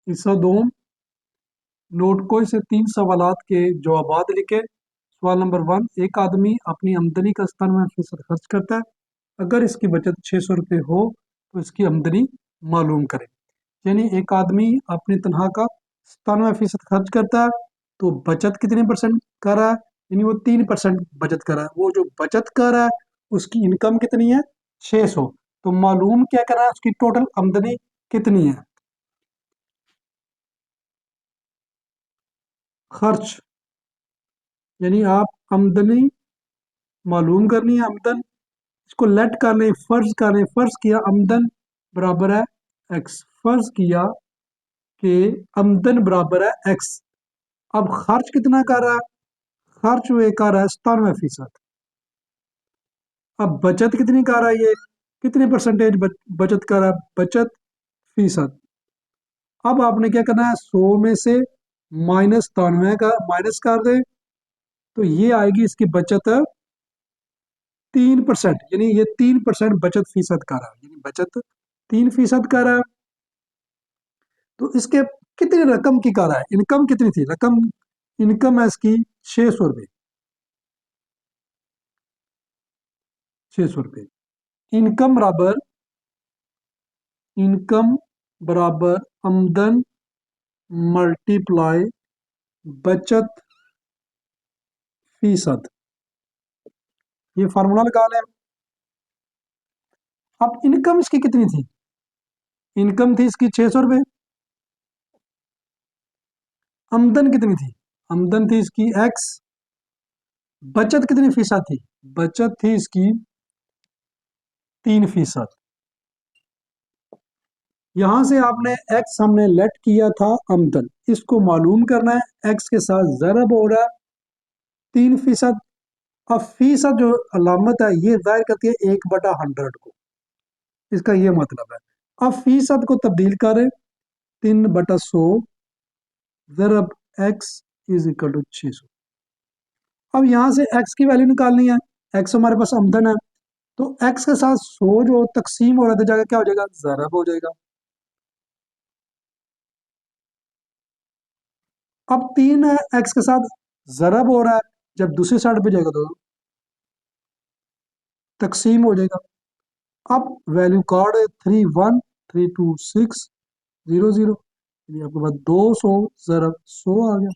हिस्सा दो, नोटकोई से 3 सवालात के जवाबात लिखे। सवाल नंबर 1, एक आदमी अपनी आमदनी का 97% खर्च करता है। अगर इसकी बचत 600 रुपये हो तो इसकी आमदनी मालूम करें। यानी एक आदमी अपनी तनख्वाह का 97% खर्च करता है, तो बचत कितने परसेंट कर रहा है? यानी वो 3% बचत कर रहा है। वो जो बचत कर रहा है उसकी इनकम कितनी है? 600। तो मालूम क्या कर रहा है? उसकी टोटल आमदनी कितनी है? खर्च, यानी आप आमदनी मालूम करनी है। आमदन, इसको लेट कर लें, फर्ज कर लें, फर्ज किया आमदन बराबर है एक्स, फर्ज किया कि आमदन बराबर है एक्स। अब खर्च कितना कर रहा है? खर्च वे कर रहा है 97%। अब बचत कितनी कर रहा है? ये कितने परसेंटेज बचत कर रहा है? बचत फीसद। अब आपने क्या करना है? 100 में से माइनस 97 का माइनस कर दे, तो ये आएगी इसकी बचत 3%। यानी ये 3% बचत फीसद का रहा है, यानी बचत 3% का रहा है। तो इसके कितनी रकम की का रहा है? इनकम कितनी थी? रकम, इनकम है इसकी 600 रुपये। 600 रुपये इनकम बराबर, इनकम बराबर आमदन मल्टीप्लाई बचत फीसद। ये फार्मूला लगा लें। अब इनकम इसकी कितनी थी? इनकम थी इसकी 600 रुपये। आमदन कितनी थी? आमदन थी इसकी एक्स। बचत कितनी फीसद थी? बचत थी इसकी 3%। यहां से आपने एक्स हमने लेट किया था आमदन, इसको मालूम करना है। एक्स के साथ ज़रब हो रहा है 3%। अब फीसद जो अलामत है ये जाहिर करती है 1/100 को, इसका ये मतलब है। अब फीसद को तब्दील करें 3/100 ज़रब एक्स इज इक्वल टू 600। अब यहां से एक्स की वैल्यू निकालनी है। एक्स हमारे पास आमदन है, तो एक्स के साथ 100 जो तकसीम हो रहा था जाकर क्या हो जाएगा? ज़रब हो जाएगा। अब 3 एक्स के साथ ज़रब हो रहा है, जब दूसरी साइड पे जाएगा तो तकसीम हो जाएगा। अब वैल्यू कार्ड है 31326000, यानी आपके पास 200 ज़रब 100 आ गया।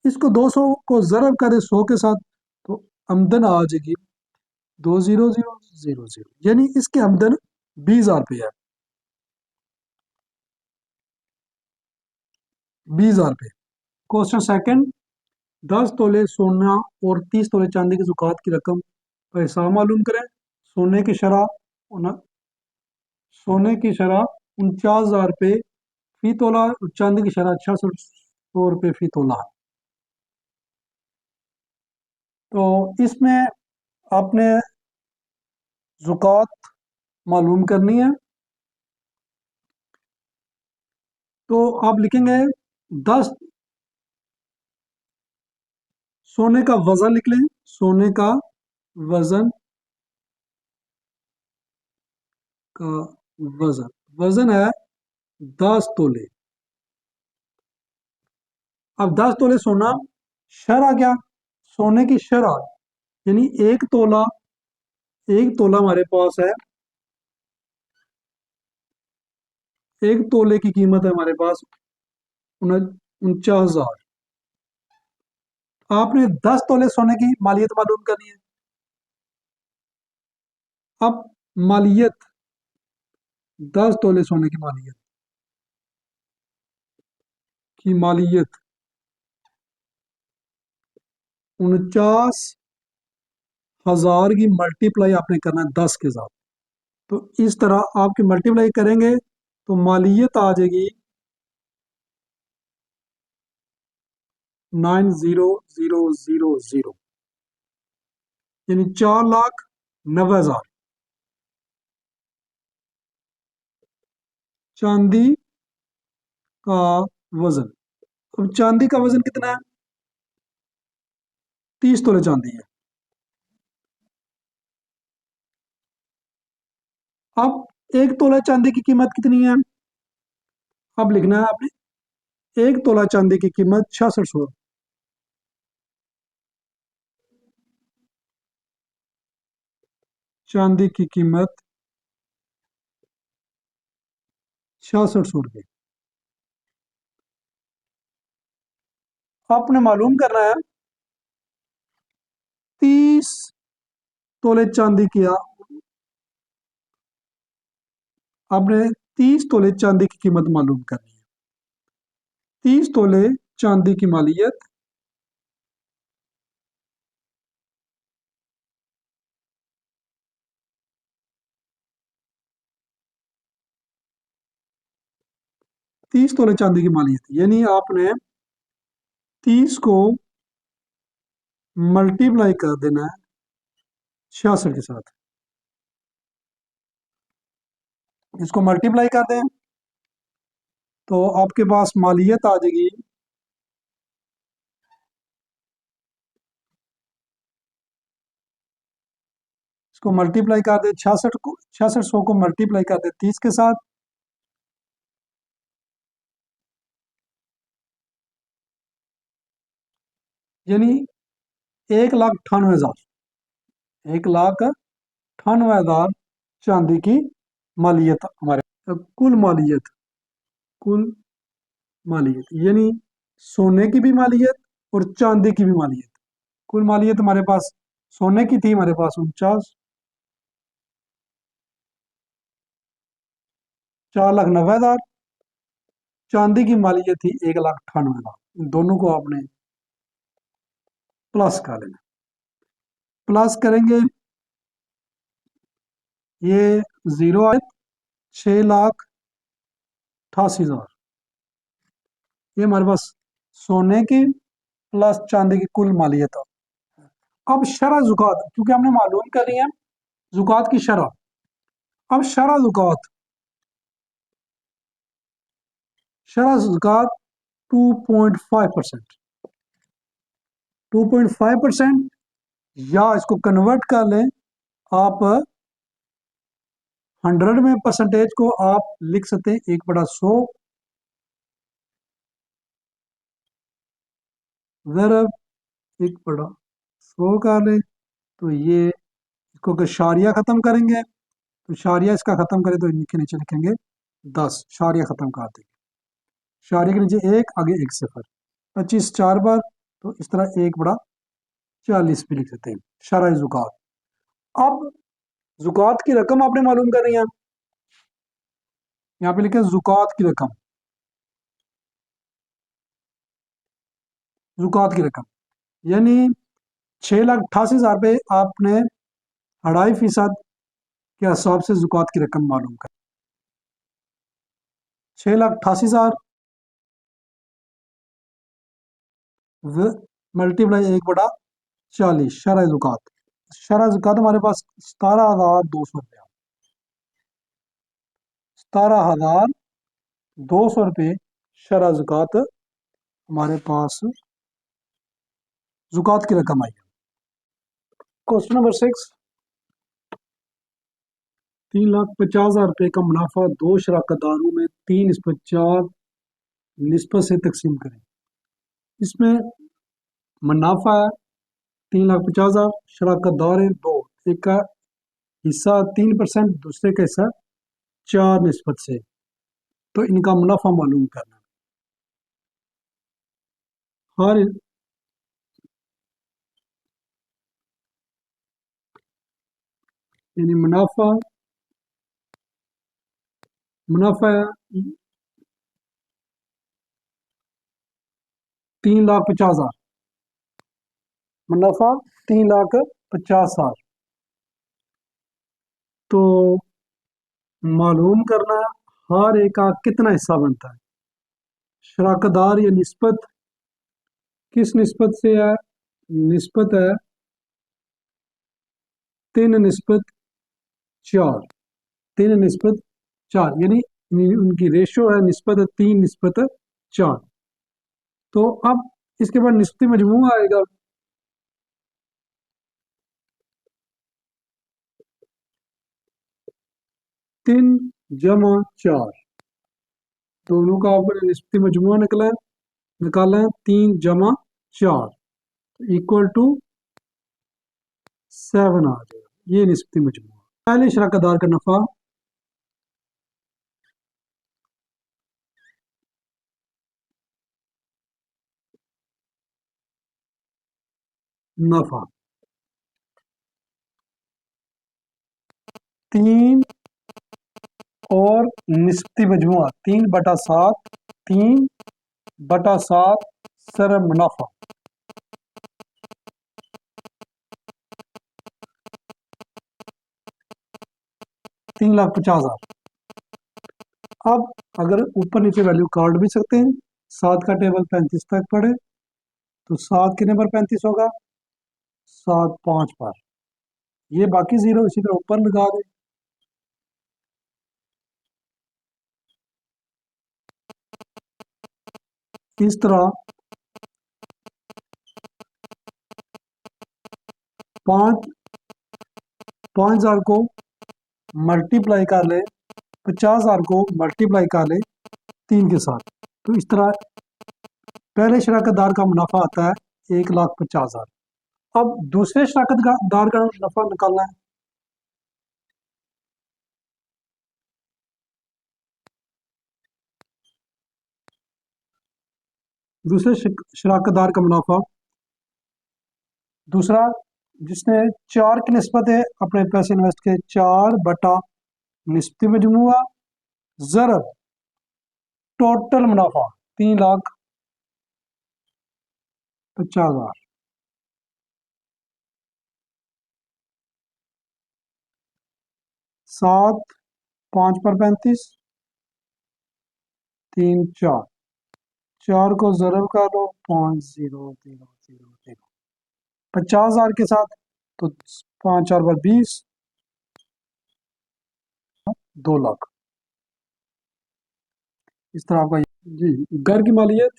इसको 200 को ज़रब करें 100 के साथ, तो आमदन आ जाएगी 20000, यानी इसके आमदन 20,000 रुपये है। 20,000 रुपये। क्वेश्चन सेकंड, 10 तोले सोना और 30 तोले चांदी की ज़कात की रकम का हिसाब मालूम करें। सोने की शरह उन- सोने की शरह 49,000 रुपये फी तोला, चांदी की शरह 600 रुपये फी तोला है। तो इसमें आपने ज़कात मालूम करनी है। तो आप लिखेंगे 10, सोने का वजन लिख लें। सोने का वजन, का वजन, वजन है 10 तोले। अब 10 तोले सोना, शरह क्या? सोने की शरह, यानी 1 तोला, 1 तोला हमारे पास है, 1 तोले की कीमत है हमारे पास 49,000। आपने 10 तोले सोने की मालियत मालूम करनी है। अब मालियत, 10 तोले सोने की मालियत, की मालियत 49,000 की मल्टीप्लाई आपने करना है 10 के साथ। तो इस तरह आपकी मल्टीप्लाई करेंगे तो मालियत आ जाएगी 90,000, यानी 4,90,000। चांदी का वजन, अब चांदी का वजन कितना है? 30 तोले चांदी है। अब 1 तोला चांदी की कीमत कितनी है? अब लिखना है आपने एक तोला चांदी की कीमत 6600। चांदी की कीमत 6600 रुपये। आपने मालूम करना है 30 तोले चांदी की आपने 30 तोले चांदी की कीमत मालूम करनी है। 30 तोले चांदी की मालियत 30 तोले चांदी की मालियत यानी आपने 30 को मल्टीप्लाई कर देना है 66 के साथ। इसको मल्टीप्लाई कर दें तो आपके पास मालियत आ जाएगी इसको मल्टीप्लाई कर दे 6600 को मल्टीप्लाई कर दे 30 के साथ। यानी 1,98,000 चांदी की मालियत हमारे कुल मालियत यानी सोने की भी मालियत और चांदी की भी मालियत। कुल मालियत हमारे पास सोने की थी हमारे पास 4,90,000। चांदी की मालियत थी 1,98,000। इन दोनों को आपने प्लस कर लेना। प्लस करेंगे ये 0 आए 6,88,000। ये हमारे पास सोने की प्लस चांदी की कुल मालियत। अब शरह जुकात क्योंकि हमने मालूम करी है जुकात की शरह। अब शरह जुकात 2.5%। 2.5% या इसको कन्वर्ट कर लें आप 100 में परसेंटेज को आप लिख सकते हैं 1/100 ज़रब 1/100 कर लें तो ये इसको अगर शारिया ख़त्म करेंगे तो शारिया इसका ख़त्म करें तो इनके नीचे लिखेंगे 10 शारिया ख़त्म कर देंगे। शारिया के नीचे 1 आगे 1 सिफर 25 4 बार तो इस तरह 1/40 भी लिख सकते हैं शरह जुकात। अब जुकात की रकम आपने मालूम करनी है। यहाँ पे लिखे जुकात की रकम। जुकात की रकम यानी 6,88,000 रुपये आपने 2.5% के हिसाब से जुकात की रकम मालूम कर 6,88,000 मल्टीप्लाई 1/40 शरह जुकात। शरह जुकात हमारे पास 17,200 रुपया 17,200 रुपये शरह जुकात हमारे पास जुकात की रकम आई। क्वेश्चन नंबर 6 3,50,000 रुपये का मुनाफा 2 शराकतदारों में 3/4 निस्बत से तकसीम करें। इसमें मुनाफा है 3,50,000 शराकतदार हैं 2। एक का हिस्सा 3% दूसरे का हिस्सा 4 निस्बत से तो इनका मुनाफा मालूम करना। हर यानी मुनाफा मुनाफा 3,50,000 मुनाफा 3,50,000 तो मालूम करना हर एक का कितना हिस्सा बनता है। शराकतदार या निस्बत किस निस्बत से है निस्बत है 3/4 3/4 यानी उनकी रेशो है निस्बत है 3/4। तो अब इसके बाद निस्बती मजमू आएगा 3 जमा 4 दोनों का आपका निस्बती मजमू निकला है निकालना है 3 + 4 इक्वल टू 7 आ जाएगा। ये निस्बती मजमूआ। पहले शराकतदार का नफा नफा 3 और निस्बती मजमुआ 3/7 3/7 सर मुनाफा 3,50,000। अब अगर ऊपर नीचे वैल्यू काट भी सकते हैं, 7 का टेबल 35 तक पढ़े तो 7 कितने पर 35 होगा, 7 5 पर। ये बाकी जीरो इसी तरह ऊपर लगा दें। इस तरह 5,000 को मल्टीप्लाई कर ले, 50,000 को मल्टीप्लाई कर ले 3 के साथ, तो इस तरह पहले शराकतदार का मुनाफा आता है 1,50,000। अब दूसरे शराकतदार का नफा निकालना है। दूसरे शराकतदार का मुनाफा, दूसरा जिसने 4 की निस्बत है अपने पैसे इन्वेस्ट किए, 4 बटा निस्बती मजमुआ ज़रब टोटल मुनाफा 3,50,000। 7 5 पर 35, 3 4, 4 को ज़रब कर दो 5,0,0,0,0 50,000 के साथ, तो 5 4 पर 20, 2 लाख। इस तरह आपका जी घर की मालियत,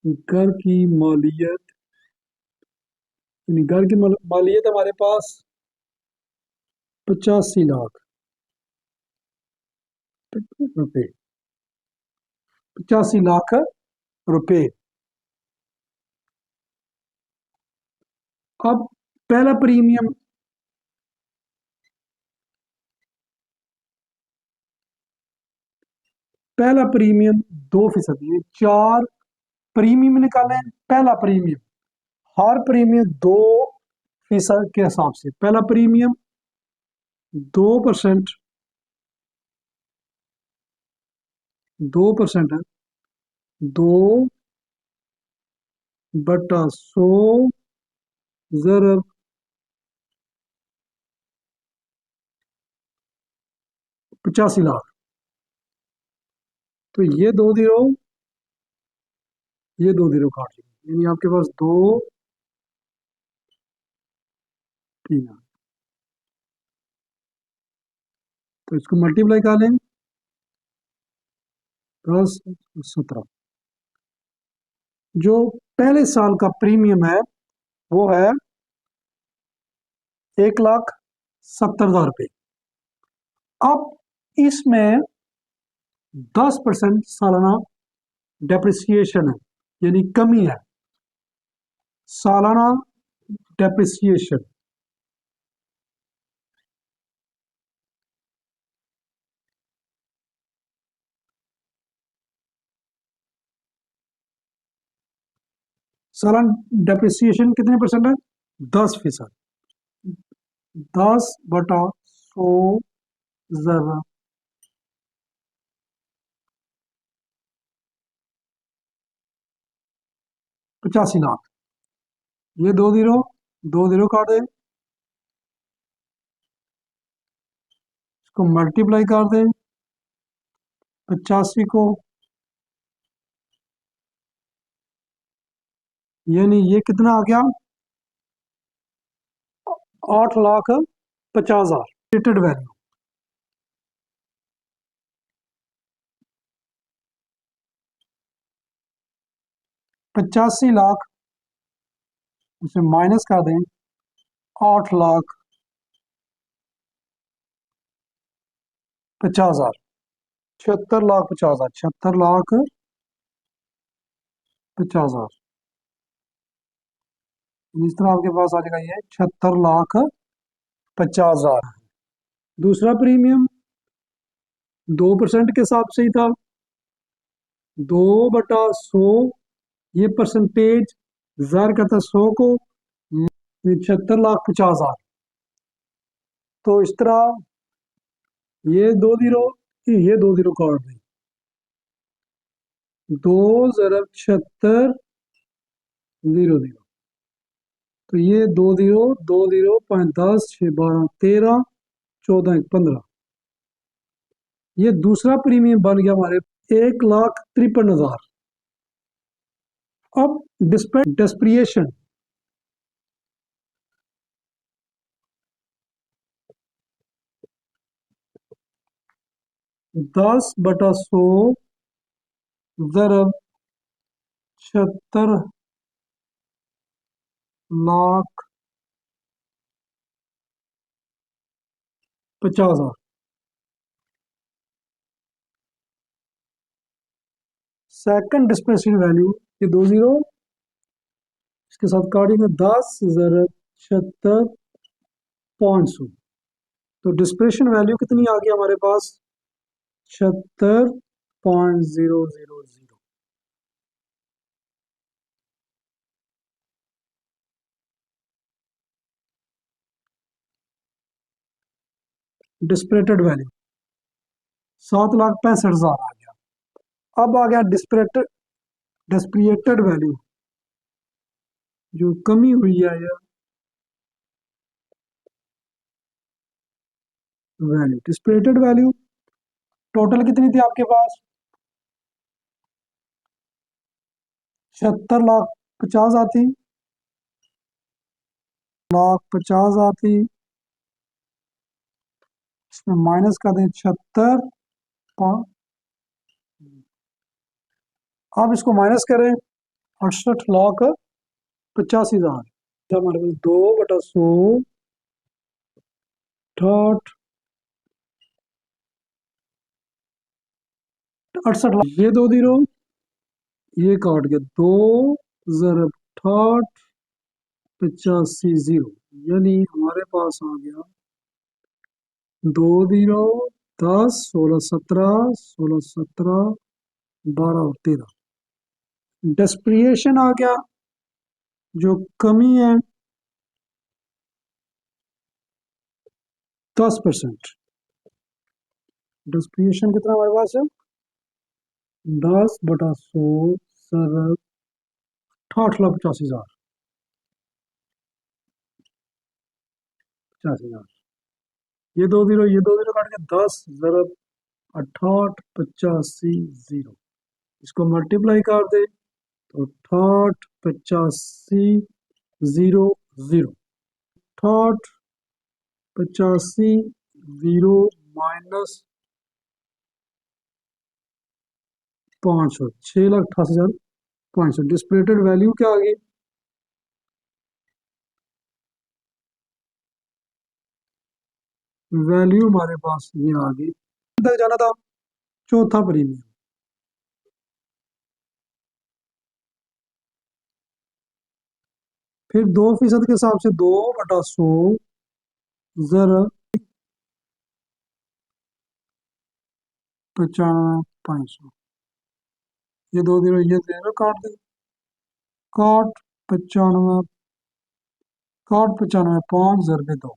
घर की मालियत यानी घर की मालियत हमारे पास 85 लाख रुपए, 85 लाख रुपए। अब पहला प्रीमियम, पहला प्रीमियम 2%, ये 4 प्रीमियम निकाले। पहला प्रीमियम, हर प्रीमियम 2% के हिसाब से, पहला प्रीमियम 2%, 2% है, 2/100 ज़रब 85 लाख। तो ये दो जीरो काट लीजिए, यानी आपके पास 2 3 है। तो इसको मल्टीप्लाई कर लें 10 17। जो पहले साल का प्रीमियम है वो है 1,70,000 रुपये। अब इसमें 10% सालाना डेप्रिसिएशन है, यानी कमी है, सालाना डेप्रिसिएशन। सालाना डेप्रिसिएशन कितने परसेंट है, 10%। 10/100 ज़रब 85 लाख। ये दो जीरो काट दें, इसको मल्टीप्लाई कर दें 85 को, यानी ये कितना आ गया, 8,50,000 रेटेड वैल्यू। 85 लाख उसे माइनस कर दें 8,50,000। 76,50,000, 76,50,000। इस तरह आपके पास आ जाएगा ये 76,50,000। दूसरा प्रीमियम 2% के हिसाब से ही था, 2/100। ये परसेंटेज ज़ाहिर करता है 100 को, 76,50,000। तो इस तरह ये 2 जीरो, ये 2 जीरो काट दें, 2 × 76,000। तो ये 2 जीरो, 2 जीरो, 5, 10, 6, 12, 13, 14, 15। ये दूसरा प्रीमियम बन गया हमारे 1,53,000। अब डिस्प्रिएशन, 10/100 ज़रब 76,50,000। सेकंड डिस्प्लेसिंग वैल्यू, ये 2 जीरो इसके साथ काटेंगे, 10 × 76,500। तो डिस्प्लेशन वैल्यू कितनी आ गई हमारे पास? 76,000। डिस्प्लेटेड वैल्यू 7,65,000 आ गया। अब आ गया डिस्प्रिएटेड वैल्यू, जो कमी हुई है ये वैल्यू। डिस्प्रिएटेड वैल्यू टोटल कितनी थी आपके पास? 76,50,000 आती, 50,000 आती, इसमें माइनस कर दें 76। अब इसको माइनस करें, 68,85,000। जब हमारे पास 2/100, 68,00,000। ये 2 जीरो, ये काट के 2 × 68,85,000, यानी हमारे पास आ गया 2 जीरो, 10, 16, 17, 16, 17, 12 और 13। डिस्प्रिएशन आ गया, जो कमी है 10%। डिस्प्रिएशन कितना हमारे पास है? 10/100 ज़रब 68,85,000। 85,000। ये 2 जीरो, ये 2 जीरो काट के 10 ज़रब 68,85,000। इसको मल्टीप्लाई कर दे तो 68,85,000। 68,85,000 माइनस 500, 6,88,500। डिस्प्लेटेड वैल्यू क्या आ गई? वैल्यू हमारे पास ये आ गई। तक जाना था चौथा प्रीमियम। फिर 2% के हिसाब से 2/100 ज़रब 95,500। ये 2 जीरो, ये 0 काट दे, काट 95, काट 95, 5 ज़रब 2।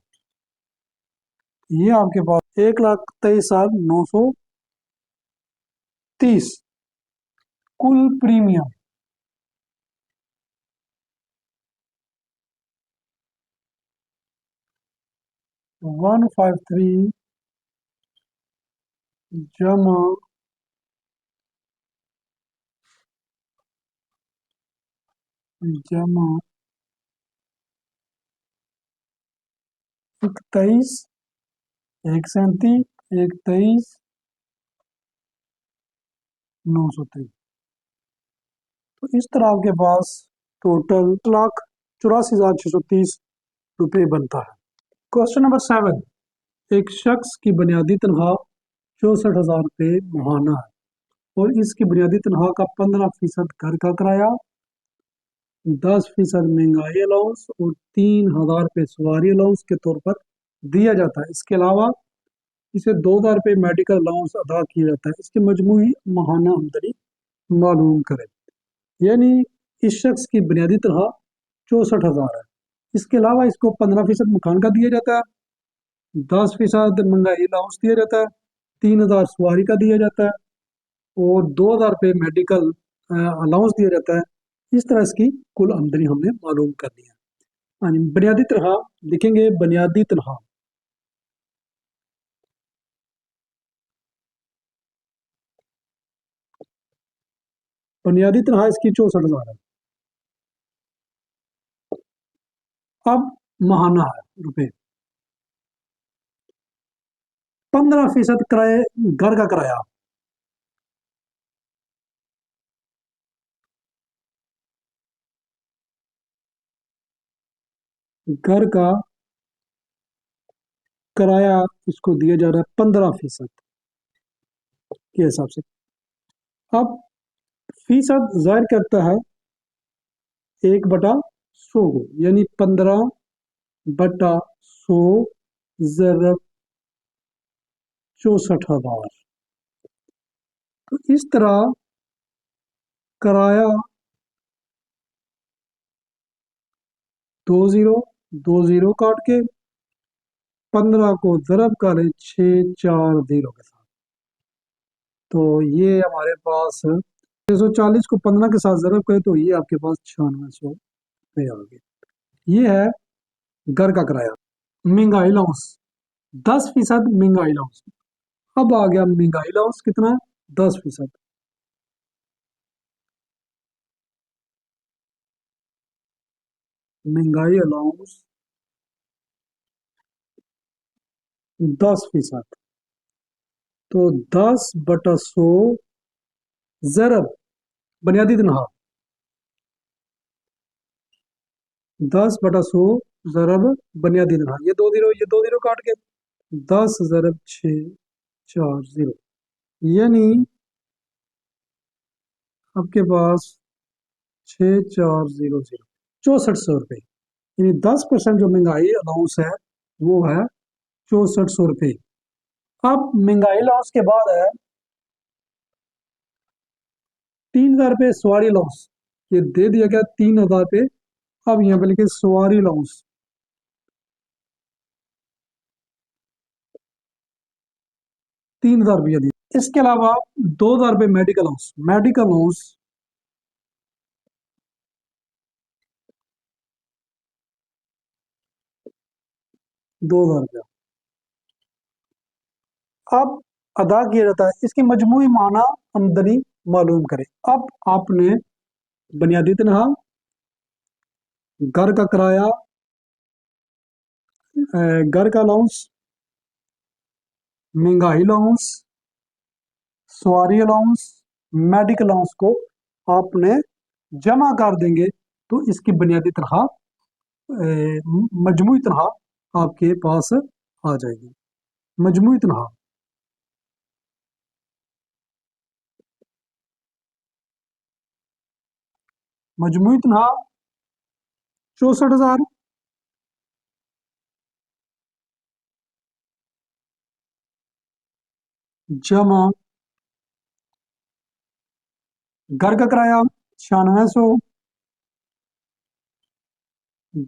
ये आपके पास 1,23,930 कुल प्रीमियम। 153 जमा 21, 137, 123,930। तो इस तरह आपके पास टोटल 1,84,630 रुपये बनता है। क्वेश्चन नंबर 7, एक शख्स की बुनियादी तनख्वाह 64,000 रुपये महाना है। और इसकी बुनियादी तनख्वाह का 15% घर का किराया, 10% महंगाई अलाउंस और 3,000 रुपये सवारी अलाउंस के तौर पर दिया जाता है। इसके अलावा इसे 2,000 रुपये मेडिकल अलाउंस अदा किया जाता है। इसकी मजमूई माहाना आमदनी मालूम करें। यानी इस शख्स की बुनियादी तनख्वाह 64,000 है। इसके अलावा इसको 15% मकान का दिया जाता है, 10% महंगाई अलाउंस दिया जाता है, 3,000 सवारी का दिया जाता है और 2,000 रुपये मेडिकल अलाउंस दिया जाता है। इस तरह इसकी कुल आमदनी हमने मालूम करनी है। हाँ जी, बुनियादी तनख्वाह लिखेंगे, बुनियादी तनख्वाह बुनियादी तनख्वाह इसकी 64,000 है। अब महाना है रुपए, 15% किराए घर का किराया, घर का किराया इसको दिया जा रहा है 15% के हिसाब से। अब फीसद जाहिर करता है 1/100 को, यानी 15/100 ज़रब 64,000। तो इस तरह किराया 2 0 काट के 15 को ज़रब करें 640 के साथ, तो ये हमारे पास 640 को 15 के साथ ज़रब करें तो ये आपके पास 9600 रुपये आ गए। ये है घर का किराया। महंगाई अलाउंस 10% महंगाई अलाउंस। अब आ गया महंगाई अलाउंस कितना है, 10%। महंगाई अलाउंस 10%, तो 10/100 ज़रब बुनियादी तनख्वाह, 10/100 ज़रब बुनियादी तनख्वाह, ये 2 0 काट के 10 ज़रब 640, यानी आपके पास 6400, 6400 रुपये। यानी 10% जो महंगाई अलाउंस है वो है 6400 रुपये। अब महंगाई अलाउंस के बाद है 3,000 रुपये सवारी अलाउंस, ये दे दिया गया 3,000 रुपये। अब यहाँ पे लिखे सवारी अलाउंस, 3,000 रुपया दिया। इसके अलावा 2,000 रुपये मेडिकल अलाउंस, मेडिकल अलाउंस 2,000 रुपया अब अदा किया जाता है। इसकी मजमूई माना आमदनी मालूम करें। अब आपने बुनियादी तनख्वाह, घर का किराया, घर का अलाउंस, महंगाई अलाउंस, सवारी अलाउंस, मेडिकल अलाउंस को आपने जमा कर देंगे तो इसकी बुनियादी तनख्वाह, मजमूई तनख्वाह आपके पास आ जाएगी। मजमूई तनख्वाह मजमूई तनख्वाह 64,000 जमा घर का किराया 9600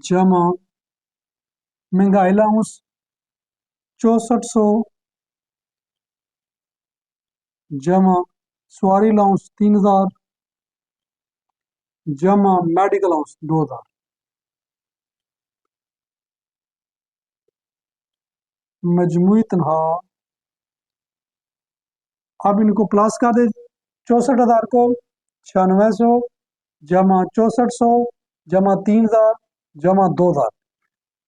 जमा महंगाई अलाउंस 6400 जमा सवारी अलाउंस 3,000 जमा मेडिकल अलाउंस 2,000। मजमूई तनख्वाह, अब इनको प्लस कर दे, 64,000 को 9600 जमा 6400 जमा 3,000 जमा 2,000,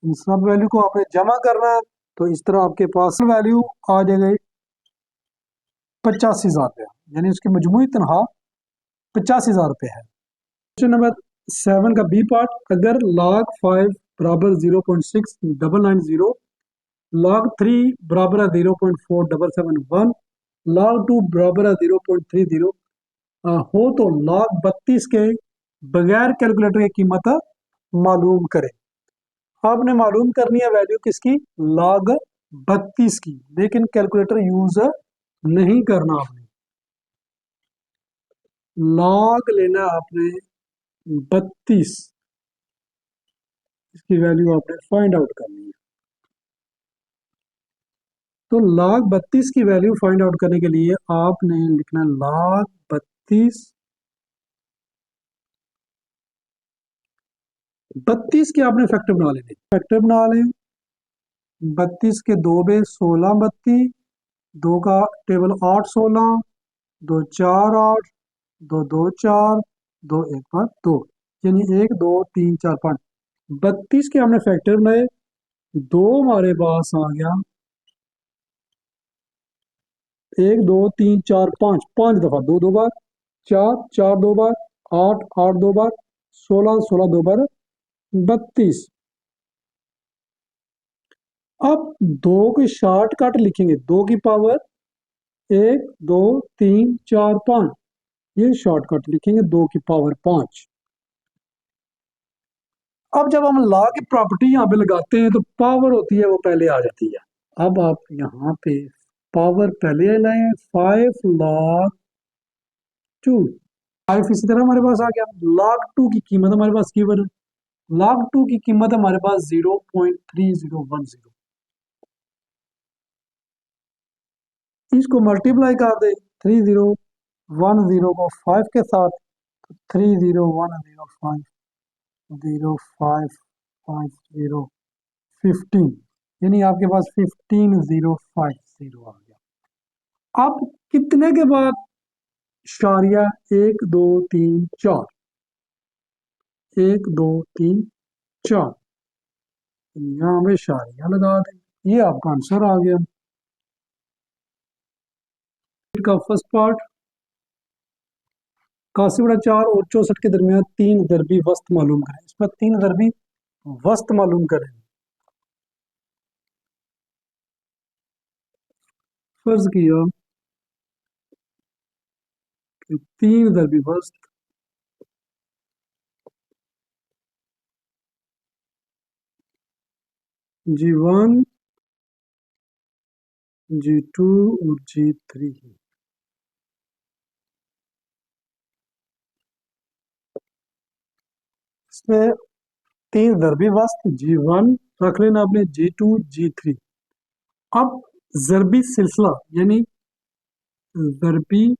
इन सब वैल्यू को आपने जमा करना है। तो इस तरह आपके पास वैल्यू आ जाएगी 85,000 रुपया, यानी उसकी मजमूई तनख्वाह 85,000 रुपये है। क्वेश्चन नंबर 7 का बी पार्ट, अगर log 5 बराबर 0.6990, log 3 बराबर है 0.4771, log 2 बराबर है 0.30 हो तो log 32 के बगैर कैलकुलेटर की कीमत मालूम करें। आपने मालूम करनी है वैल्यू किसकी, log 32 की, लेकिन कैलकुलेटर यूज नहीं करना आपने। log लेना आपने 32, इसकी वैल्यू आपने फाइंड आउट करनी है। तो log 32 की वैल्यू फाइंड आउट करने के लिए आपने लिखना log 32, 32 के आपने फैक्टर बना लेने, फैक्टर बना लें। 32 के 2 बे 16 32, 2 का टेबल 8 16, 2 4 8, 2 2 4, 2 1 5 2, यानी 1 2 3 4 5। 32 के हमने फैक्टर बनाए, 2 हमारे पास आ गया, 1 2 3 4 5, 5 दफा, 2 2 बार, 4 4 2 बार, 8 8 2 बार, 16 16 2 बार, 32। अब 2 की शॉर्टकट लिखेंगे, 2 की पावर 1 2 3 4 5, ये शॉर्टकट लिखेंगे 2 की पावर 5। अब जब हम लॉ की प्रॉपर्टी यहाँ पे लगाते हैं तो पावर होती है वो पहले आ जाती है। अब आप यहाँ पे पावर पहले लाए, 5 log 2, 5 इसी तरह हमारे पास आ गया। log 2 की कीमत हमारे पास गिवन है, log 2 की कीमत हमारे पास 0.3010, इसको मल्टीप्लाई कर दे 3010 को 5 के साथ, 30105 0550, यानी आपके पास 15050 आ गया। अब कितने के बाद शारिया 1 2 3 4, 1 2 3 4, यहाँ पे शारिया लगा दें, ये आपका आंसर आ गया। का फर्स्ट पार्ट, 81 और 64 के दरमियान 3 दरबी वस्त मालूम करें। इसमें 3 दरबी वस्त मालूम करें। फर्ज किया कि 3 दरबी वस्त G1 G2 और G3 है। इसमें 3 दरबी वस्त G1 रख लेना आपने, G2 G3। अब जरबी सिलसिला यानी जरबी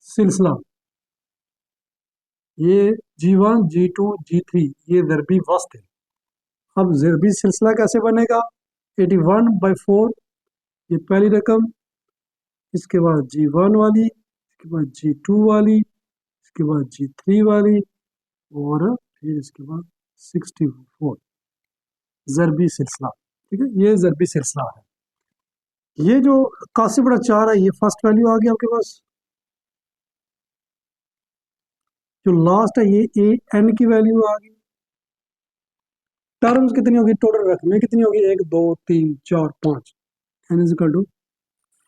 सिलसिला, ये G1 G2 G3 ये जरबी वस्त है। अब जरबी सिलसिला कैसे बनेगा, 81/4 ये पहली रकम, इसके बाद G1 वाली, इसके बाद G2 वाली, इसके बाद G3 वाली, और फिर इसके बाद 64, जरबी सिलसिला। ठीक है, ये जरबी सिलसिला है। ये जो कासी बड़ा 4 है, ये फर्स्ट वैल्यू आ गई आपके पास। जो लास्ट है ये ए एन की वैल्यू आ गई। टर्म्स कितनी होगी, टोटल रकमें कितनी होगी, 1 2 3 4 5, एन इज इक्वल टू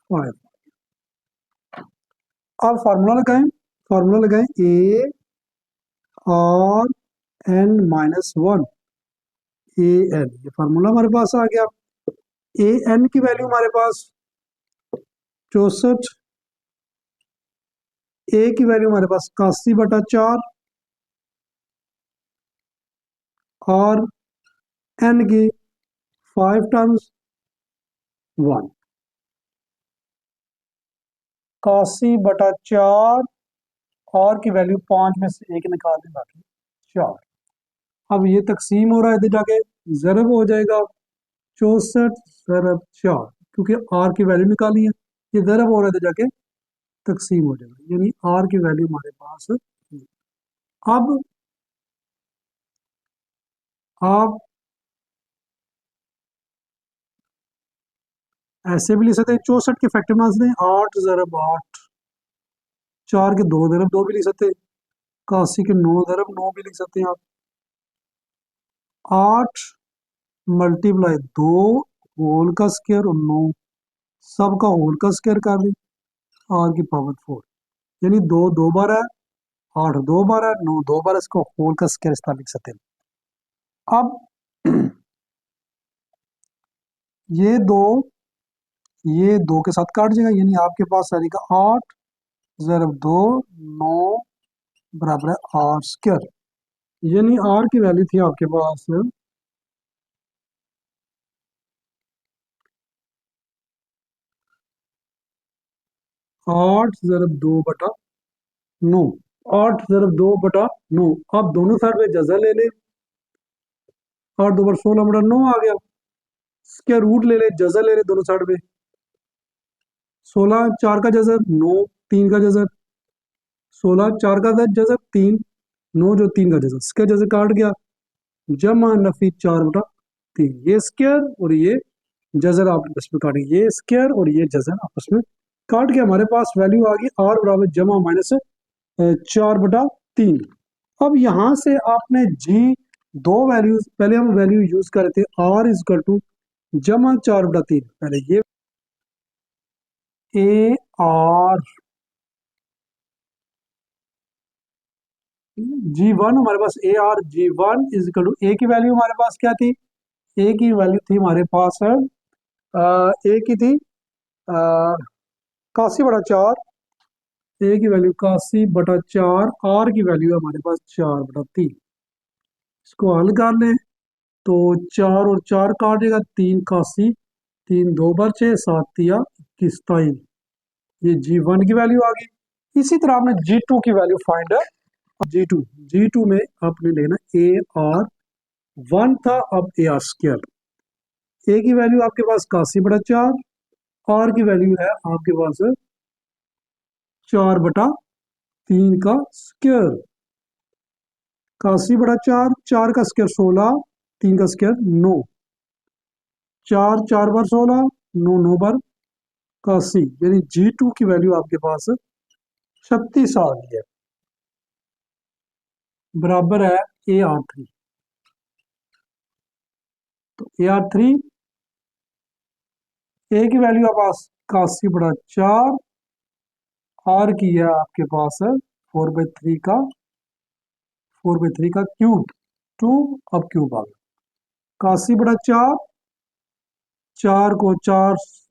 5। अब फार्मूला लगाएं a r n -1 a n, ये फार्मूला हमारे पास आ गया। ए एन की वैल्यू हमारे पास 64, ए की वैल्यू हमारे पास 81/4, और एन की 5 टाइम्स 1, 81/4, और की वैल्यू 5 में से 1 निकाल दें, बाकी 4। अब ये तकसीम हो रहा है, इधर जाके ज़रब हो जाएगा 64 × 4, क्योंकि आर की वैल्यू निकाली है, ये ज़रब हो रहा है, इधर जाके तकसीम हो जाएगा, यानी आर की वैल्यू हमारे पास। अब आप ऐसे भी लिख सकते हैं, 64 के फैक्टर बना सकते हैं, 8 ज़रब 8, 4 के 2 ज़रब 2 भी लिख सकते हैं, 81 के 9 ज़रब 9 भी लिख सकते हैं आप। 8 × 2 होल का स्क्वायर और 9 सबका होल का स्क्वायर कर दें, आर की पावर 4, यानी 2 2 बार है, 8 2 बार है, 9 2 बार, इसको होल का स्क्वायर इस तरह लिख सकते हैं। अब ये दो ये 2 के साथ काट जाएगा, यानी आपके पास आ जाएगा 8 × 2 9 बराबर है आर स्क्वायर, यानी आर की वैल्यू थी आपके पास 8 × 2 / 9, 8 × 2 / 9। आप दोनों साइड में जजा ले ले, 8 2 = 16 / 9 आ गया। स्क्वायर रूट ले ले, जजा ले ले दोनों साइड में, 16 4 का जजर, 9 3 का जजर, 16 4 का जजर 3, 9 जो 3 का जजर, स्क्वायर जजर काट गया, जमा नफी 4/3, ये स्क्वायर और ये जजर आपस में काटे, ये स्क्वायर और ये जजर आपस में काट के हमारे पास वैल्यू आ गई आर बराबर जमा माइनस 4/3। अब यहाँ से आपने जी दो वैल्यूज, पहले हम वैल्यू यूज कर रहे थे आर इज इक्वल टू जमा 4/3, पहले ये ए आर G1 हमारे पास AR G1 is equal to A की वैल्यू हमारे पास क्या थी, ए की वैल्यू थी हमारे पास ए की थी 81/4, ए की वैल्यू 81/4, आर की वैल्यू है हमारे पास 4/3। इसको हल कर लें तो 4 और 4 काटेगा, 3 81, 3 2 बार 6 7 तिया 21 23, ये G1 की वैल्यू आ गई। इसी तरह आपने G2 की वैल्यू फाइंड है, G2 में आपने लेना AR1 था, अब AR स्क्वायर, ए की वैल्यू आपके पास 81/4, आर की वैल्यू है आपके पास 4/3 का स्क्वायर, 81/4, 4 का स्क्वायर 16, 3 का स्क्वायर 9, 4 4 बार 16, 9 9 बार 81, यानी G2 की वैल्यू आपके पास 36 आ गई है, बराबर है AR3। तो AR3, ए की वैल्यू आपके पास 81/4, आर की है आपके पास 4/3 का क्यूब, 2, अब क्यूब आ गया, 81/4, 4 को 4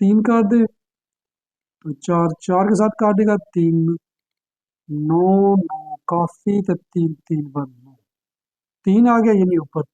3 कर दे, तो 4 4 के साथ काटेगा, 3 9 9 81, तो 3 3 बार 9, 3 आ गया, यानी ऊपर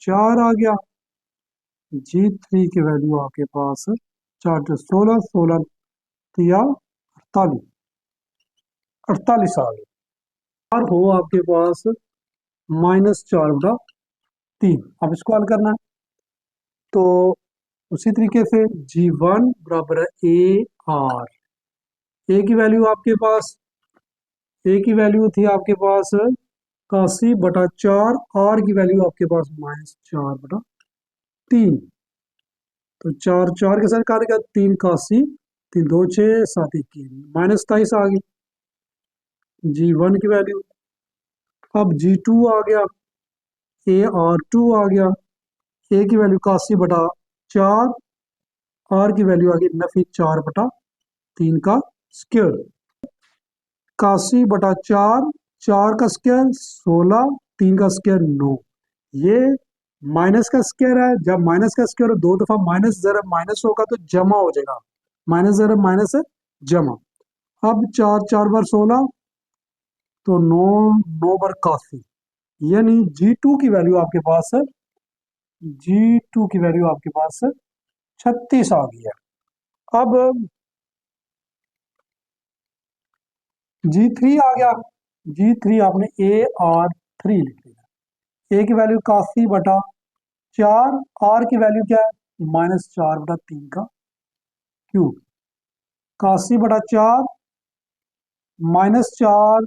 4 आ गया। G3 की वैल्यू आपके पास 4 तो 16, 16 तिया 48, 48 आ गई, और हो आपके पास -4/3। अब इसको हल करना है, तो उसी तरीके से G1 बराबर है AR, ए की वैल्यू आपके पास, ए की वैल्यू थी आपके पास 81/4, आर की वैल्यू आपके पास -4/3, तो 4 4 के साथ काटेगा, 3 81, 3 2 6 7 21, -23 आ गई G1 की वैल्यू। अब G2 आ गया, AR2 आ गया, ए की वैल्यू 81/4, आर की वैल्यू आ गई नफी 4/3 का स्क्वायर, 81/4, 4 का स्क्वायर 16, 3 का स्क्वायर 9, ये माइनस का स्क्वायर है, जब माइनस का स्क्वायर दो दफा माइनस जरा माइनस होगा तो जमा हो जाएगा, माइनस जरा माइनस है जमा। अब 4 4 बार 16, तो 9 9 बार 81, यानी G2 की वैल्यू आपके पास है, G2 की वैल्यू आपके पास 36 आ गई है। अब G3 आ गया, G3 आपने AR3 लिख लिया, ए की वैल्यू 81/4, आर की वैल्यू क्या है -4/3 का क्यूब, 81/4 -4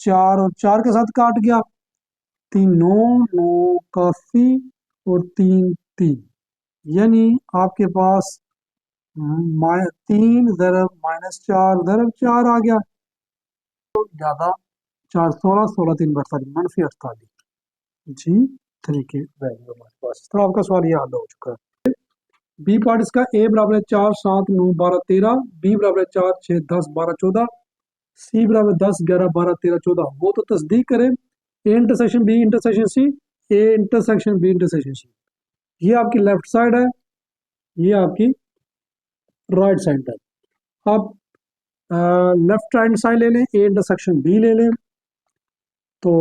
4 और 4 के साथ काट गया, 3 9 9 81 और 3 3, यानी आपके पास तीन ज़रब -4 आ गया, तो ज़्यादा 4 16 16 3 48 -48 जी 3 की वैल्यू हमारे पास। तो आपका सवाल ये हल हो चुका है। बी पार्ट इसका ए बराबर है 4 7 9 12 13, बी बराबर है 4 6 10 12 14, सी बराबर 10 11 12 13 14। वो तो तस्दीक करें, A intersection B intersection C, A intersection B intersection C. ये आपकी लेफ्ट साइड है, ये आपकी राइट साइड है। आप लेफ्ट हैंड साइड ले लें, ए इंटरसेक्शन बी ले लें, तो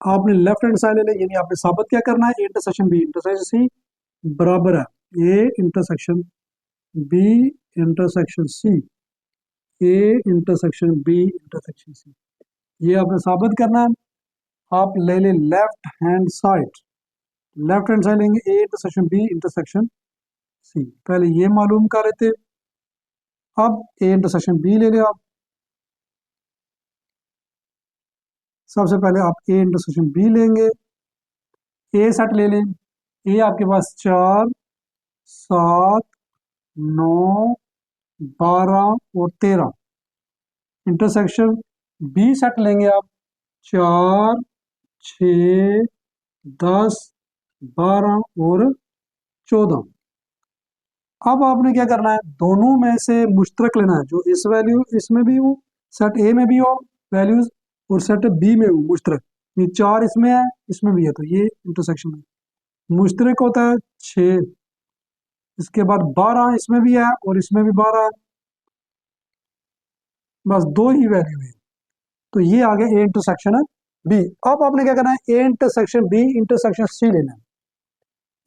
आपने लेफ्ट हैंड साइड ले लें, यानी आपने साबित क्या करना है, A intersection B intersection C बराबर है A intersection B intersection C, A intersection B intersection C. ये आपने साबित करना है। आप ले लें left hand side, left hand side लेंगे A intersection B intersection C. पहले ये मालूम कर रहे थे, अब ए इंटरसेक्शन बी ले लें आप। सबसे पहले आप ए इंटरसेक्शन बी लेंगे, ए सेट ले लें। ए आपके पास 4 7 9 12 और 13। इंटरसेक्शन बी सेट लेंगे आप, 4 6 10 12 और 14। अब आपने क्या करना है, दोनों में से मुश्तरक लेना है, जो इस वैल्यू इसमें भी हो, सेट ए में भी हो वैल्यूज, और सेट बी में हो मुश्तरक। ये 4 इसमें है, इसमें भी है, तो ये इंटरसेक्शन में मुश्तरक होता है 6। इसके बाद 12 इसमें भी है और इसमें भी 12 है, बस दो ही वैल्यू है। तो ये आ गया ए इंटरसेक्शन है बी। अब आपने क्या करना है, A intersection B intersection C लेना है,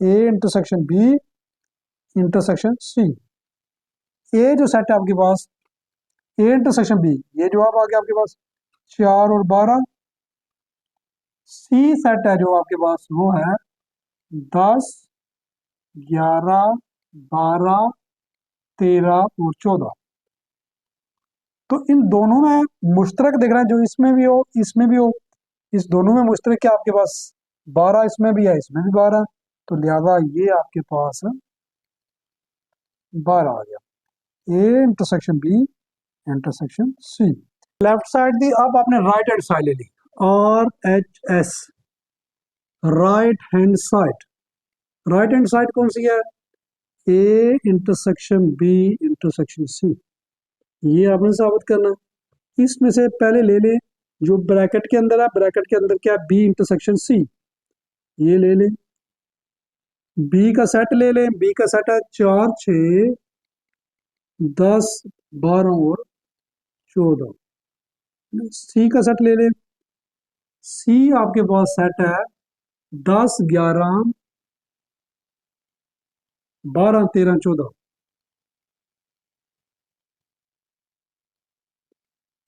A intersection B intersection C. A जो सेट है आपके पास, ए इंटरसेक्शन बी, ये जवाब आ गया आपके पास 4 और 12। सी सेट है जो आपके पास, वो है 10 11 12 13 और 14। तो इन दोनों में मुश्तरक देख रहे हैं, जो इसमें भी हो इसमें भी हो, इस दोनों में मुश्तरक क्या आपके पास 12 इसमें भी है, इसमें भी 12, तो लिहाजा ये आपके पास 12 आ गया, A intersection B intersection C. Left side दी, अब आपने राइट हैंड साइड ले ली, R H S, right hand side. Right hand side कौन सी है, A intersection B intersection C. ये आपने साबित करना है। इसमें से पहले ले लें जो ब्रैकेट के अंदर है, ब्रैकेट के अंदर क्या है, बी इंटरसेक्शन सी। ये ले लें, बी का सेट ले लें, बी का सेट है 4 6 10 12 और 14। सी का सेट ले लें, सी आपके पास सेट है 10 11 12 13 14।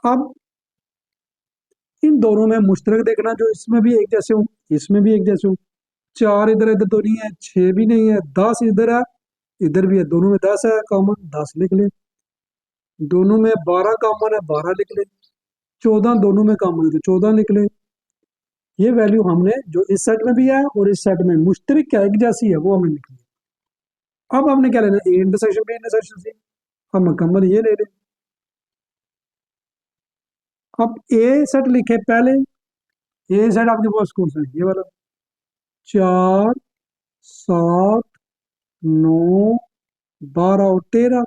अब इन दोनों में मुश्तरक देखना, जो इसमें भी एक जैसे हूँ इसमें भी एक जैसे हूँ। 4 इधर इधर तो नहीं है, 6 भी नहीं है, 10 इधर है इधर भी है, दोनों में 10 है कॉमन, 10 लिख ले। दोनों में 12 कॉमन है, 12 लिख ले। 14 दोनों में कॉमन है, तो 14 लिख ले। ये वैल्यू हमने जो इस सेट में भी है और इस सेट में मुश्तरक क्या एक जैसी है, वो हमने लिख ली। अब हमने क्या लेना, A intersection B intersection C. अब मुकम्मल ये ले लें। अब ए सेट लिखे पहले, ए सेट आपके पास कौन सा है, ये वाला, 4 7 9 12 और 13।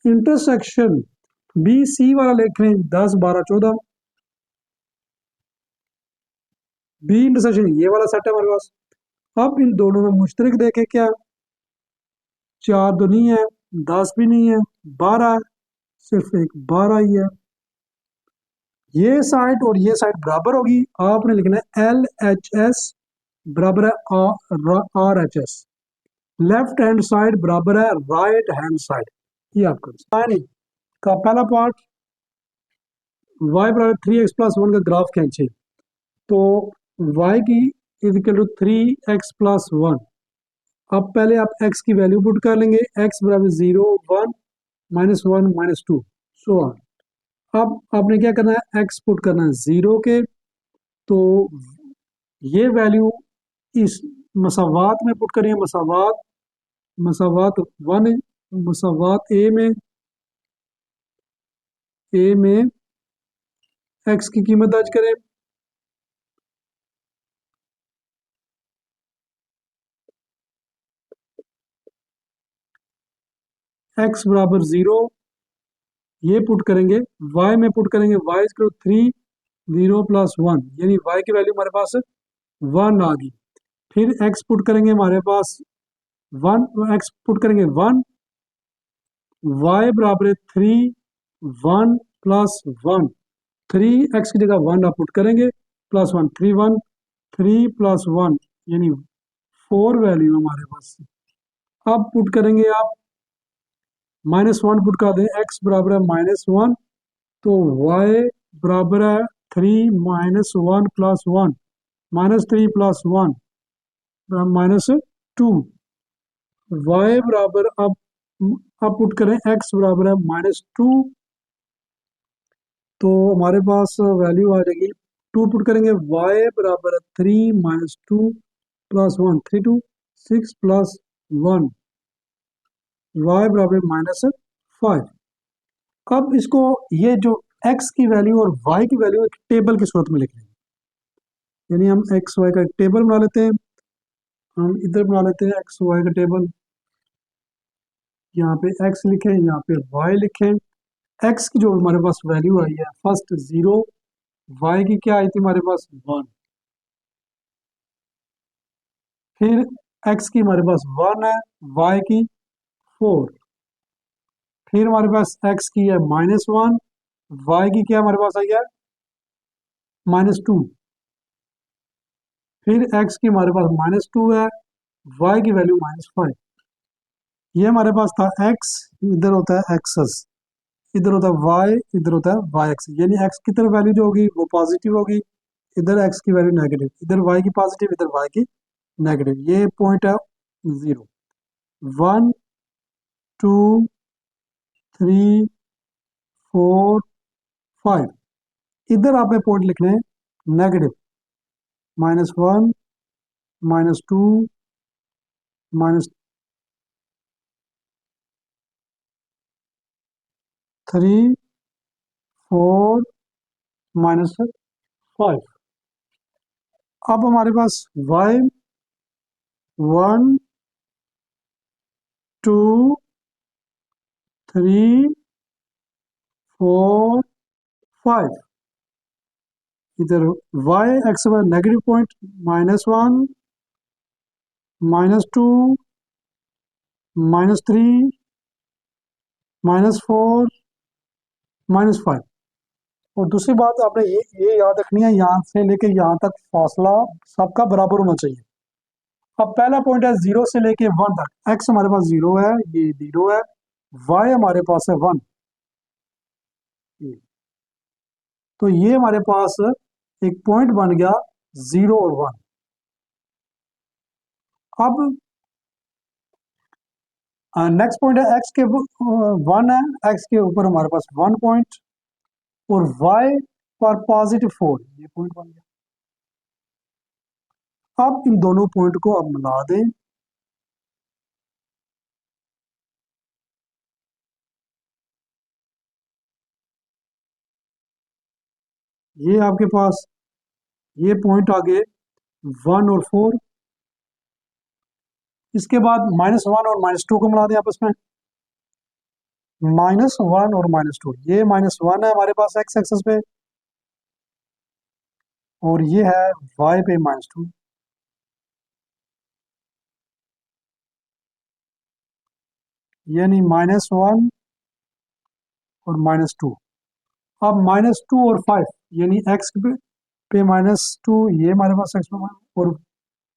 इंटरसेक्शन बी सी वाला लिख लें 10 12 14। बी इंटरसेक्शन ये वाला सेट है हमारे पास। अब इन दोनों में मुश्तरक देखे क्या, 4 तो नहीं है, 10 भी नहीं है, 12 सिर्फ एक 12 ही है। ये साइड और ये साइड बराबर होगी, आपने लिखना है एल एच एस बराबर है are H S. Left hand side बराबर है राइट हैंड साइड। ये आपका साइन का पहला पार्ट, y बराबर 3x+1 का ग्राफ खींचे, तो y की इज इक्वल टू 3x+1। अब पहले आप x की वैल्यू पुट कर लेंगे, x बराबर 0 1 -1 -2 सो ऑन। अब आपने क्या करना है, x पुट करना है 0 के, तो ये वैल्यू इस मसावात में पुट करिए, मसावात, मसावात वन, मसावात ए में एक्स की कीमत दर्ज करें। एक्स बराबर 0 ये पुट करेंगे, वाई में पुट करेंगे, वाई इज 3 0 + 1, यानी वाई की वैल्यू हमारे पास 1 आ गई। फिर एक्स पुट करेंगे हमारे पास 1, एक्स पुट करेंगे 1, वाई बराबर है 3 1 + 1, 3 एक्स की जगह 1 आप पुट करेंगे, +1, 3 1 यानी 4 वैल्यू हमारे पास। अब पुट करेंगे आप -1 पुट कर दें, एक्स बराबर है -1, तो वाई बराबर है 3 - 1 + 1, -3 + 1 -2, वाई बराबर अब पुट करें एक्स बराबर है -2, तो हमारे पास वैल्यू आ जाएगी, 2 पुट करेंगे, वाई बराबर है 3 - 2 + 1, 3 2 6 + 1, वाई बराबर -5। अब इसको, ये जो x की वैल्यू और y की वैल्यू एक टेबल की सूरत में लिख लेंगे, यानी हम एक्स वाई का एक टेबल बना लेते हैं। हम इधर बना लेते हैं एक्स वाई का टेबल, यहाँ पे x लिखें, यहाँ पे y लिखें। x की जो हमारे पास वैल्यू आई है, फर्स्ट 0, y की क्या आई थी हमारे पास 1, फिर x की हमारे पास 1 है, y की 4, फिर हमारे पास x की है -1, y की क्या हमारे पास आई है -2, फिर x की हमारे पास -2 है, y की वैल्यू -5। ये हमारे पास था x, इधर होता है एक्सस, इधर होता है y, इधर होता है वाई एक्स, यानी x की तरफ वैल्यू जो होगी वो पॉजिटिव होगी, इधर x की वैल्यू नेगेटिव, इधर y की पॉजिटिव, इधर y की नेगेटिव। ये पॉइंट है 0 1 2 3 4 5, इधर आपने पॉइंट लिखने हैं नेगेटिव, -1 -2 -3 4 -5। अब हमारे पास y 1 2 3 4 5, इधर y x y negative point, -1 -2 -3 -4 -5। और दूसरी बात आपने ये याद रखनी है, यहाँ से लेके यहाँ तक फासला सबका बराबर होना चाहिए। अब पहला पॉइंट है 0 से लेके 1 तक, x हमारे पास 0 है, ये 0 है, y हमारे पास है 1, तो ये हमारे पास एक पॉइंट बन गया 0 और 1। अब नेक्स्ट पॉइंट है x के 1 है, x के ऊपर हमारे पास 1 पॉइंट, और y पर +4, ये पॉइंट बन गया। अब इन दोनों पॉइंट को अब मिला दें, ये आपके पास ये पॉइंट आ गए 1 और 4, इसके बाद -1 और -2 को मिला दें आपस में, -1 और -2, ये -1 है हमारे पास x एक्सेस पे, और ये है y पे -2, यानी -1 और -2। अब -2 और 5, यानी x पे -2, ये हमारे पास x पे और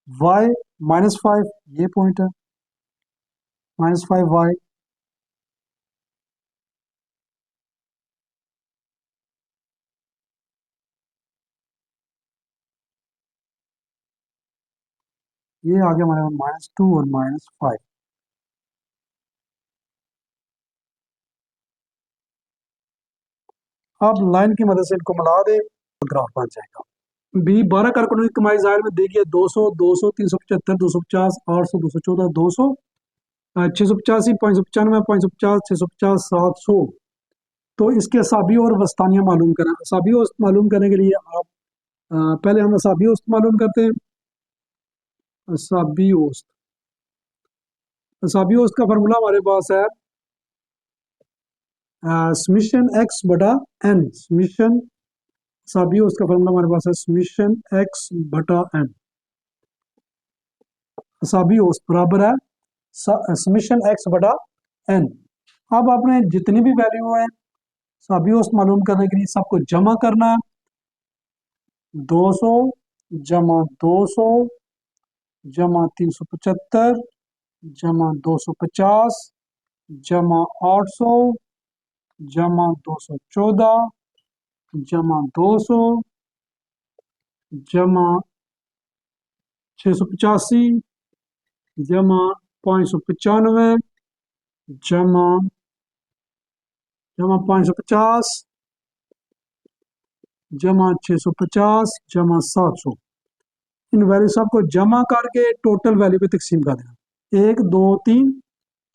y -5, ये पॉइंट है -5y, ये आ गया हमारे पास -2 और -5। अब लाइन की मदद से इनको मिला दे, ग्राफ बन जाएगा। बी 12 कारखानों की कमाई जाहिर में दी गई है 200, 200, 375, 250, 800, 214, 200, 685, 595, 550, 650, 700। तो इसके असाबी और वस्तानियाँ मालूम करें। असाबी औसत मालूम करने के लिए आप पहले हम असाबी औसत मालूम करते हैं। असाबी औसत, असाबी औसत का फार्मूला हमारे पास है समीशन एक्स बटा एन। समीशन असाबी औसत का फार्मूला हमारे पास है समीशन एक्स बटा एन। असाबी औसत बराबर है समीशन एक्स बटा एन। अब आपने जितनी भी वैल्यू है असाबी औसत मालूम करने के लिए सबको जमा करना है। 200 जमा 200 जमा 375 जमा 250 जमा 800 जमा 214 जमा 200 जमा 685 जमा 595 जमा 550 जमा 650 जमा 700। इन वैल्यू सब को जमा करके टोटल वैल्यू पे तकसीम कर देना। 1 2 3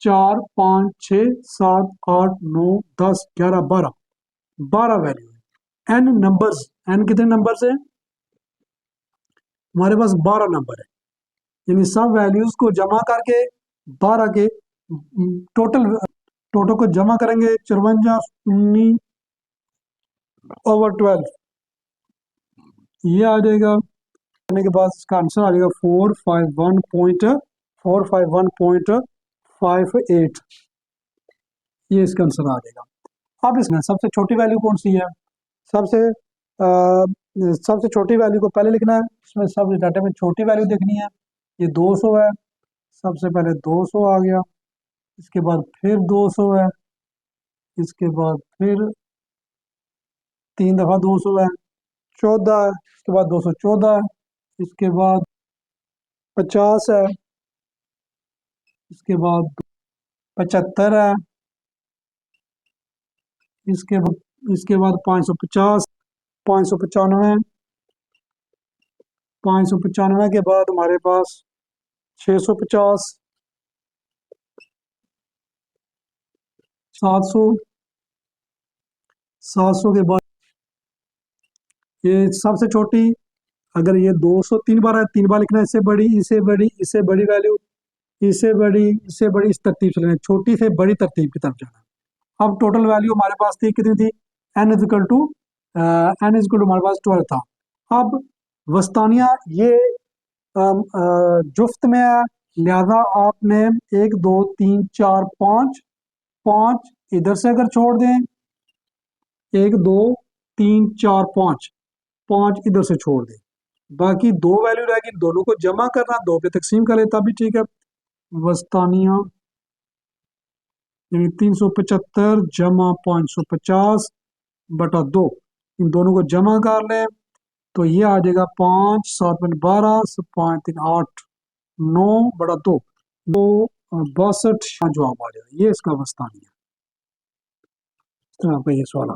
4 5 6 7 8 9 10 11 12 12 वैल्यू है। एन नंबर्स, एन कितने नंबर्स है हमारे पास? 12 नंबर है। यानी सब वैल्यूज को जमा करके 12 के टोटल टोटल को जमा करेंगे 54 ओवर 12 ये आ जाएगा। करने के बाद इसका आंसर आ जाएगा 451.58। ये इसका आंसर आ जाएगा। अब इसमें सबसे छोटी वैल्यू कौन सी है? सबसे सबसे छोटी वैल्यू को पहले लिखना है। इसमें सब डाटा में छोटी वैल्यू देखनी है। ये 200 है, सबसे पहले 200 आ गया, इसके बाद फिर 200 है, इसके बाद फिर 3 दफ़ा 200 है, 14 है, इसके बाद 214 है, इसके बाद 50 है, इसके बाद 75 है, इसके बाद 550, 595, 595 के बाद हमारे पास 650, 700, 700 के बाद ये सबसे छोटी। अगर ये 200 3 बार है, 3 बार लिखना है। इससे बड़ी, इससे बड़ी, इससे बड़ी वैल्यू, इससे बड़ी, इससे बड़ी, इस तरतीब से लेना है, छोटी से बड़ी तरतीब की तरफ जाना है। अब टोटल वैल्यू हमारे पास थी कितनी थी? एन इजिकल टू हमारे पास 12 था। अब वस्तानिया ये जुफ्त में है, लिहाजा आपने 1 2 3 4 5 5 इधर से अगर छोड़ दें, 1 2 3 4 5 5 इधर से छोड़ दें, बाकी 2 वैल्यू रहेगी, दोनों को जमा करना, 2 पे तकसीम करें तब भी ठीक है। वस्तानिया यानी 375 जमा 550 बटा 2, इन दोनों को जमा कर लें तो ये आ जाएगा 5 7 12 5 3 8 9 बटा 2 2 62 जवाब आ जाएगा। ये इसका वस्तानिया। इस तरह आपका ये सवाल